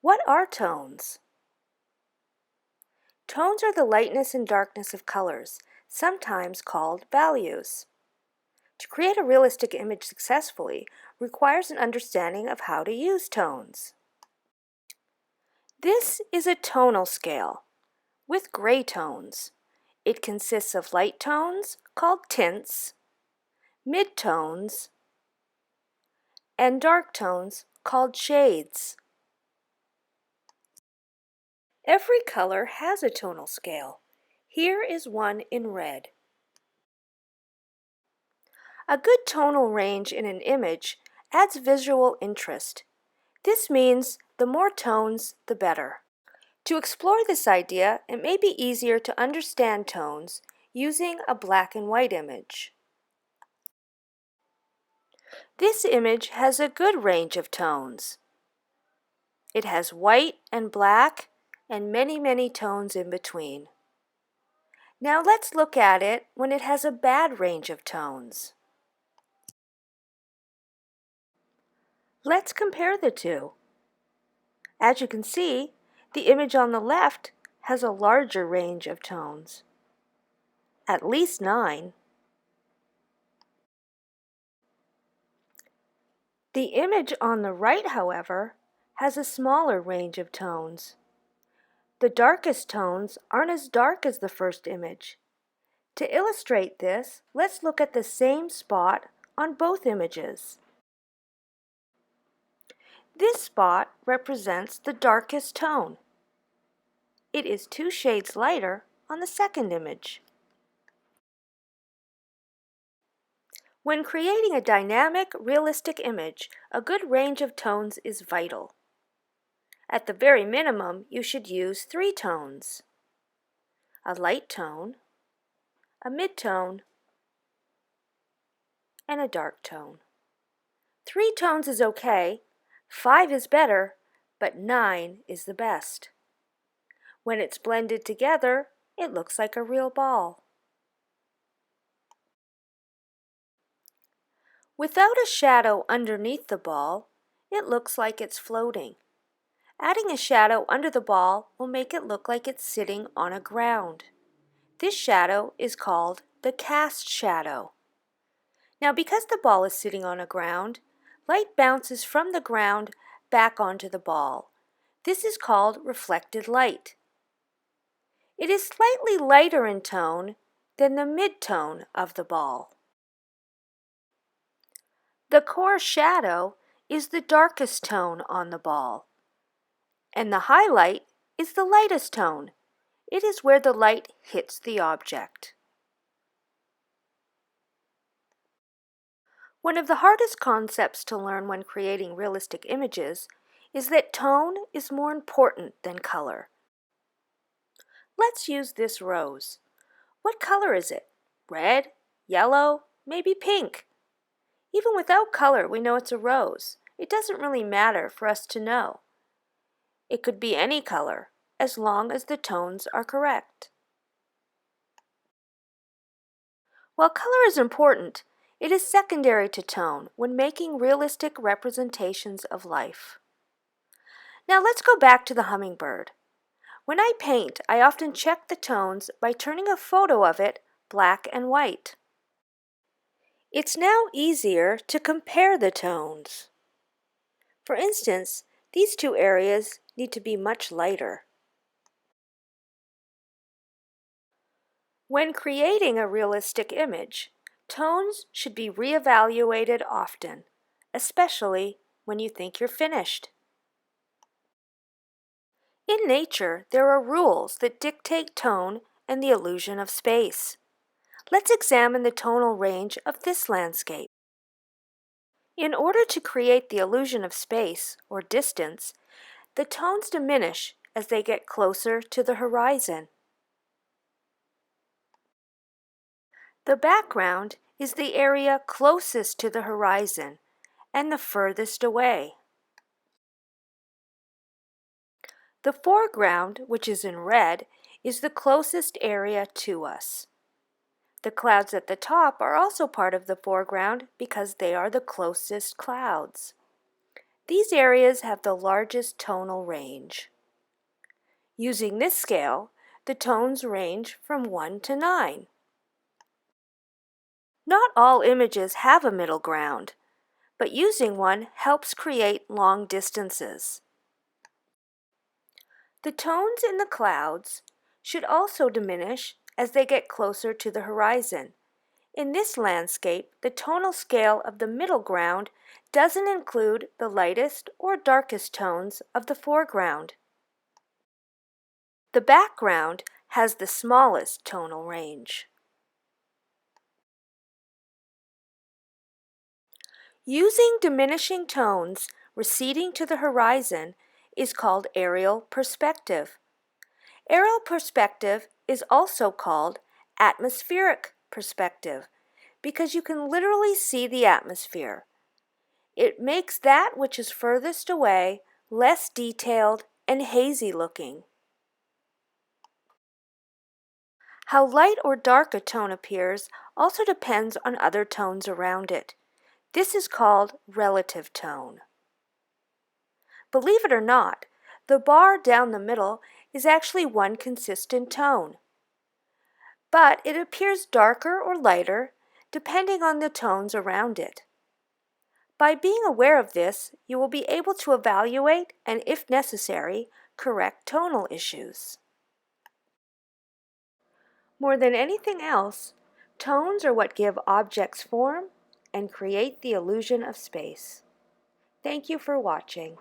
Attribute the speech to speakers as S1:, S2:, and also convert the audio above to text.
S1: What are tones? Tones are the lightness and darkness of colors, sometimes called values. To create a realistic image successfully requires an understanding of how to use tones. This is a tonal scale with gray tones. It consists of light tones, called tints, mid-tones, and dark tones, called shades. Every color has a tonal scale. Here is one in red. A good tonal range in an image adds visual interest. This means the more tones, the better. To explore this idea, it may be easier to understand tones using a black and white image. This image has a good range of tones. It has white and black and many tones in between. Now let's look at it when it has a bad range of tones. Let's compare the two. As you can see, the image on the left has a larger range of tones, at least 9. The image on the right, however, has a smaller range of tones. The darkest tones aren't as dark as the first image. To illustrate this, let's look at the same spot on both images. This spot represents the darkest tone. It is 2 shades lighter on the second image. When creating a dynamic, realistic image, a good range of tones is vital. At the very minimum, you should use 3 tones: a light tone, a mid-tone, and a dark tone. 3 tones is okay, 5 is better, but 9 is the best. When it's blended together, it looks like a real ball. Without a shadow underneath the ball, it looks like it's floating. Adding a shadow under the ball will make it look like it's sitting on a ground. This shadow is called the cast shadow. Now, because the ball is sitting on a ground, light bounces from the ground back onto the ball. This is called reflected light. It is slightly lighter in tone than the mid-tone of the ball. The core shadow is the darkest tone on the ball, and the highlight is the lightest tone. It is where the light hits the object. One of the hardest concepts to learn when creating realistic images is that tone is more important than color. Let's use this rose. What color is it? Red? Yellow? Maybe pink? Even without color, we know it's a rose. It doesn't really matter for us to know. It could be any color, as long as the tones are correct. While color is important, it is secondary to tone when making realistic representations of life. Now let's go back to the hummingbird. When I paint, I often check the tones by turning a photo of it black and white. It's now easier to compare the tones. For instance, these 2 areas need to be much lighter. When creating a realistic image, tones should be reevaluated often, especially when you think you're finished. In nature, there are rules that dictate tone and the illusion of space. Let's examine the tonal range of this landscape. In order to create the illusion of space, or distance, the tones diminish as they get closer to the horizon. The background is the area closest to the horizon and the furthest away. The foreground, which is in red, is the closest area to us. The clouds at the top are also part of the foreground because they are the closest clouds. These areas have the largest tonal range. Using this scale, the tones range from 1 to 9. Not all images have a middle ground, but using one helps create long distances. The tones in the clouds should also diminish as they get closer to the horizon. In this landscape, the tonal scale of the middle ground doesn't include the lightest or darkest tones of the foreground. The background has the smallest tonal range. Using diminishing tones receding to the horizon is called aerial perspective. Aerial perspective is also called atmospheric perspective because you can literally see the atmosphere. It makes that which is furthest away less detailed and hazy looking. How light or dark a tone appears also depends on other tones around it. This is called relative tone. Believe it or not, the bar down the middle is actually one consistent tone, but it appears darker or lighter depending on the tones around it. By being aware of this, you will be able to evaluate and, if necessary, correct tonal issues. More than anything else, tones are what give objects form and create the illusion of space. Thank you for watching.